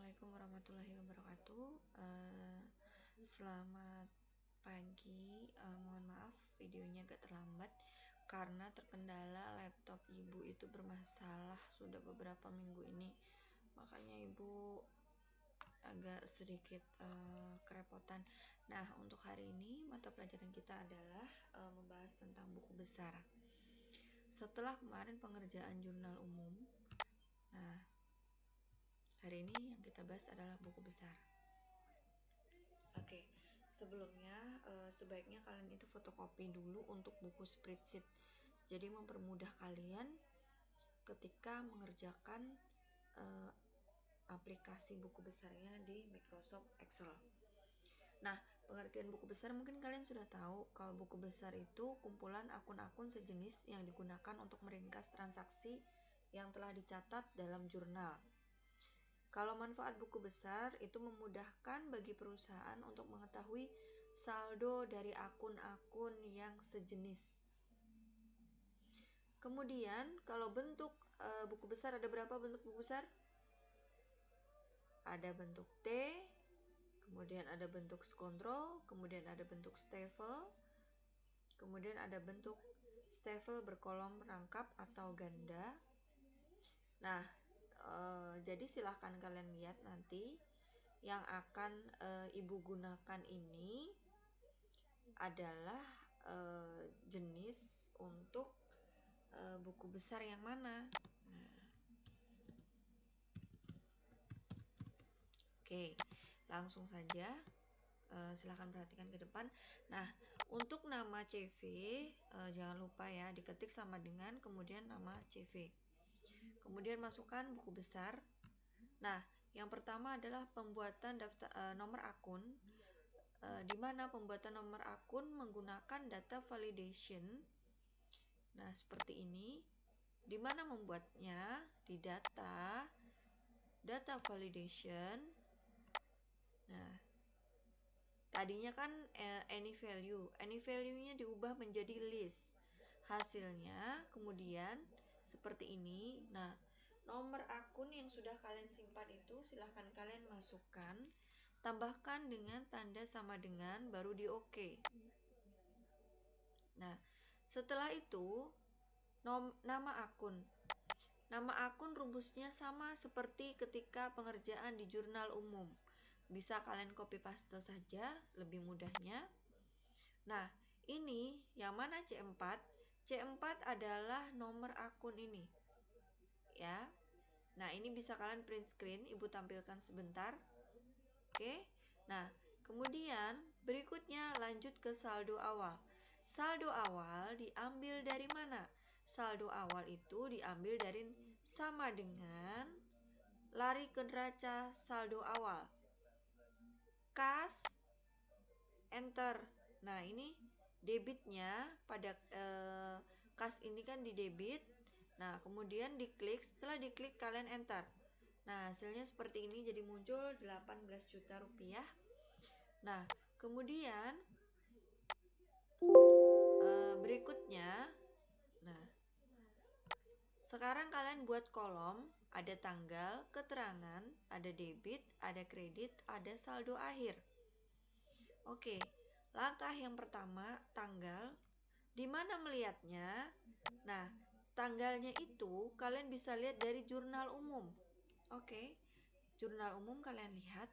Assalamualaikum warahmatullahi wabarakatuh. Selamat pagi. Mohon maaf videonya agak terlambat karena terkendala laptop ibu itu bermasalah sudah beberapa minggu ini. Makanya ibu agak sedikit kerepotan. Nah, untuk hari ini mata pelajaran kita adalah membahas tentang buku besar. Setelah kemarin pengerjaan jurnal umum, nah hari ini yang kita bahas adalah buku besar. Oke, sebelumnya sebaiknya kalian itu fotokopi dulu untuk buku spreadsheet. Jadi mempermudah kalian ketika mengerjakan aplikasi buku besarnya di Microsoft Excel. Nah, pengertian buku besar mungkin kalian sudah tahu kalau buku besar itu kumpulan akun-akun sejenis yang digunakan untuk meringkas transaksi yang telah dicatat dalam jurnal. Kalau manfaat buku besar itu memudahkan bagi perusahaan untuk mengetahui saldo dari akun-akun yang sejenis. Kemudian kalau bentuk buku besar, ada berapa bentuk buku besar? Ada bentuk T, kemudian ada bentuk skontrol, kemudian ada bentuk staple, kemudian ada bentuk staple berkolom rangkap atau ganda. Nah, jadi silahkan kalian lihat nanti yang akan ibu gunakan ini adalah jenis untuk buku besar yang mana. Nah, oke, langsung saja silahkan perhatikan ke depan. Nah, untuk nama CV jangan lupa ya diketik sama dengan kemudian nama CV. Kemudian masukkan buku besar. Nah, yang pertama adalah pembuatan daftar nomor akun, di mana pembuatan nomor akun menggunakan data validation. Nah, seperti ini. Di mana membuatnya di data validation. Nah, tadinya kan any value-nya diubah menjadi list. Hasilnya kemudian seperti ini. Nah, nomor akun yang sudah kalian simpan itu silahkan kalian masukkan, tambahkan dengan tanda sama dengan, baru di OK. Nah, setelah itu nama akun. Nama akun rumusnya sama seperti ketika pengerjaan di jurnal umum. Bisa kalian copy paste saja, lebih mudahnya. Nah, ini yang mana C4? C4 adalah nomor akun ini. Ya. Nah, ini bisa kalian print screen, ibu tampilkan sebentar. Oke. Nah, kemudian berikutnya lanjut ke saldo awal. Saldo awal diambil dari mana? Saldo awal itu diambil dari sama dengan lari ke neraca saldo awal. Kas, enter. Nah, ini debitnya pada kas ini kan di debit. Nah, kemudian diklik, setelah diklik kalian enter. Nah, hasilnya seperti ini, jadi muncul 18 juta rupiah. Nah, kemudian berikutnya, nah, sekarang kalian buat kolom, ada tanggal, keterangan, ada debit, ada kredit, ada saldo akhir. Oke, langkah yang pertama, tanggal. Di mana melihatnya? Nah, tanggalnya itu kalian bisa lihat dari jurnal umum. Oke, jurnal umum kalian lihat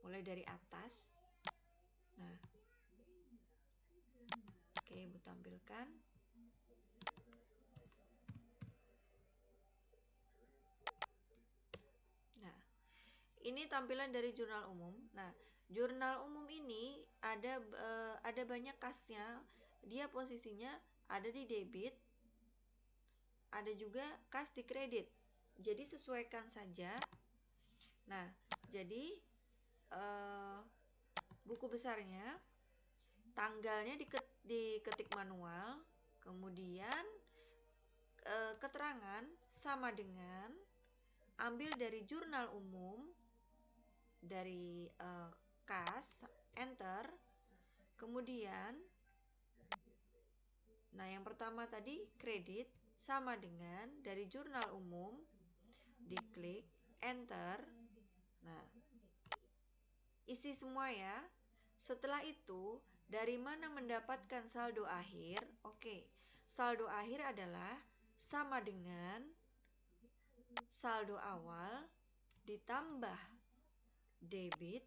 mulai dari atas. Nah, oke, ibu tampilkan. Nah, ini tampilan dari jurnal umum. Nah, jurnal umum ini ada banyak kasnya. Dia posisinya ada di debit, ada juga kas di kredit. Jadi sesuaikan saja. Nah, jadi buku besarnya, tanggalnya diketik manual, kemudian keterangan sama dengan ambil dari jurnal umum, dari kas, enter. Kemudian, nah yang pertama tadi kredit sama dengan dari jurnal umum, diklik enter. Nah, isi semua ya. Setelah itu, dari mana mendapatkan saldo akhir? Oke, saldo akhir adalah sama dengan saldo awal ditambah debit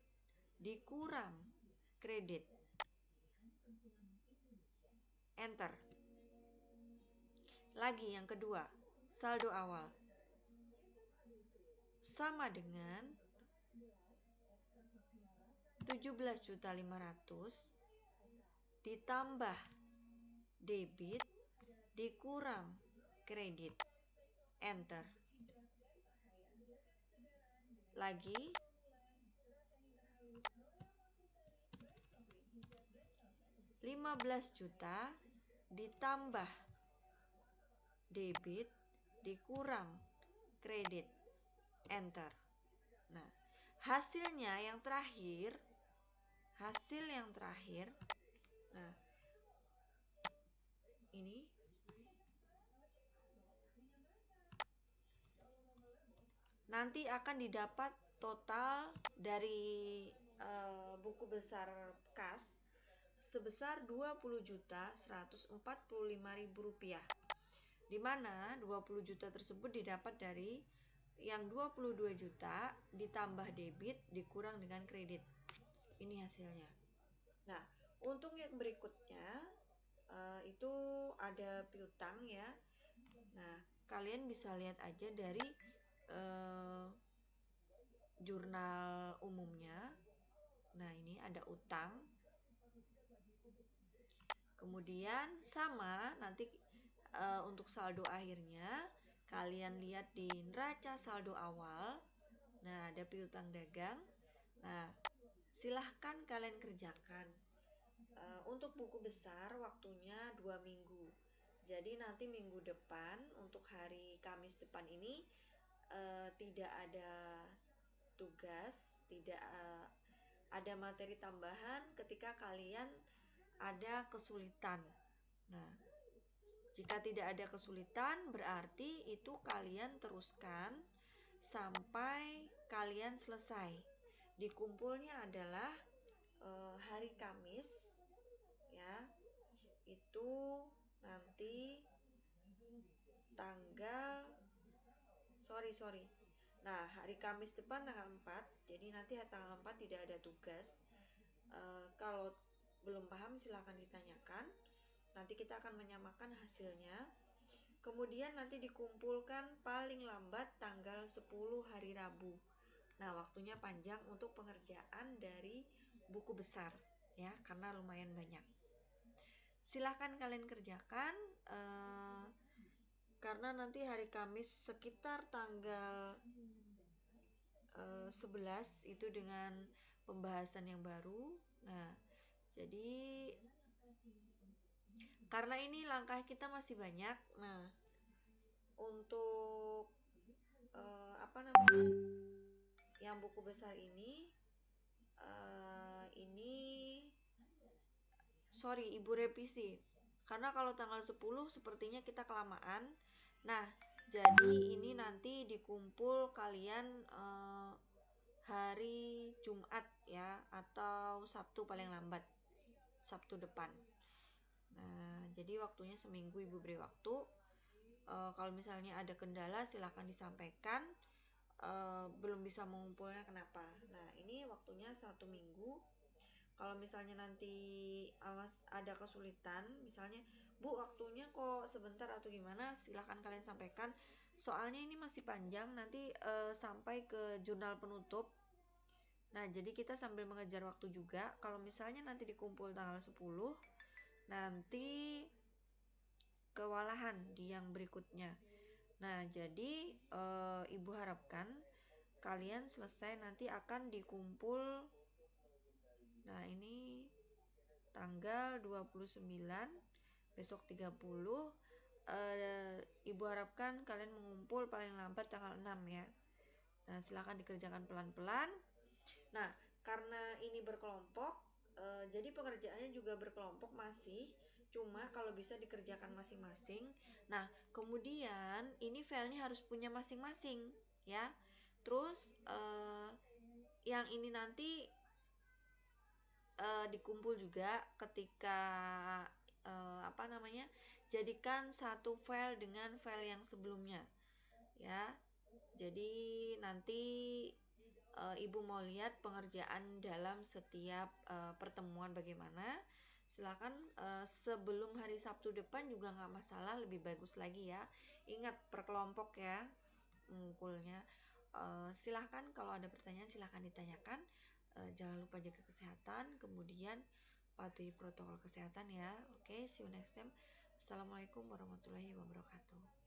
dikurang kredit. Enter. Lagi yang kedua, saldo awal sama dengan 17.500.000 ditambah debit dikurang kredit. Enter. Lagi 15 juta ditambah debit dikurang kredit. Enter. Nah, hasilnya yang terakhir, nah, ini nanti akan didapat total dari buku besar kas sebesar Rp20.145.000, di mana 20 juta tersebut didapat dari yang 22 juta ditambah debit dikurang dengan kredit. Ini hasilnya. Nah, untuk yang berikutnya itu ada piutang ya. Nah, kalian bisa lihat aja dari jurnal umumnya. Nah, ini ada utang. Kemudian sama nanti untuk saldo akhirnya kalian lihat di neraca saldo awal. Nah, ada piutang dagang. Nah, silahkan kalian kerjakan. Untuk buku besar waktunya 2 minggu. Jadi nanti minggu depan untuk hari Kamis depan ini tidak ada tugas, tidak ada materi tambahan ketika kalian ada kesulitan. Nah, jika tidak ada kesulitan berarti itu kalian teruskan sampai kalian selesai. Dikumpulnya adalah hari Kamis ya. Itu nanti tanggal Nah, hari Kamis depan tanggal 4. Jadi nanti tanggal 4 tidak ada tugas. Kalau belum paham silahkan ditanyakan. Nanti kita akan menyamakan hasilnya. Kemudian nanti dikumpulkan paling lambat tanggal 10 hari Rabu. Nah, waktunya panjang untuk pengerjaan dari buku besar ya, karena lumayan banyak. Silahkan kalian kerjakan karena nanti hari Kamis sekitar tanggal 11 itu dengan pembahasan yang baru. Nah, jadi karena ini langkah kita masih banyak. Nah, untuk yang buku besar ini Ibu revisi. Karena kalau tanggal 10 sepertinya kita kelamaan. Nah, jadi ini nanti dikumpul kalian hari Jumat ya, atau Sabtu paling lambat, Sabtu depan. Nah, jadi waktunya seminggu Ibu beri waktu. Kalau misalnya ada kendala silahkan disampaikan. Belum bisa mengumpulnya kenapa. Nah, ini waktunya 1 minggu. Kalau misalnya nanti ada kesulitan, misalnya Bu waktunya kok sebentar atau gimana, silahkan kalian sampaikan. Soalnya ini masih panjang nanti sampai ke jurnal penutup. Nah, jadi kita sambil mengejar waktu juga. Kalau misalnya nanti dikumpul tanggal 10, nanti kewalahan di yang berikutnya. Nah, jadi Ibu harapkan kalian selesai nanti akan dikumpul. Nah, ini tanggal 29, besok 30. Ibu harapkan kalian mengumpul paling lambat tanggal 6 ya. Nah, silakan dikerjakan pelan-pelan. Nah, karena ini berkelompok, jadi pengerjaannya juga berkelompok masih. Cuma kalau bisa dikerjakan masing-masing. Nah, kemudian ini filenya harus punya masing-masing ya. Terus yang ini nanti dikumpul juga ketika jadikan satu file dengan file yang sebelumnya ya. Jadi nanti Ibu mau lihat pengerjaan dalam setiap pertemuan bagaimana, silakan sebelum hari Sabtu depan juga nggak masalah, lebih bagus lagi ya. Ingat per kelompok ya ngumpulnya. Silahkan kalau ada pertanyaan silahkan ditanyakan. Jangan lupa jaga kesehatan, kemudian patuhi protokol kesehatan ya. Oke, see you next time. Assalamualaikum warahmatullahi wabarakatuh.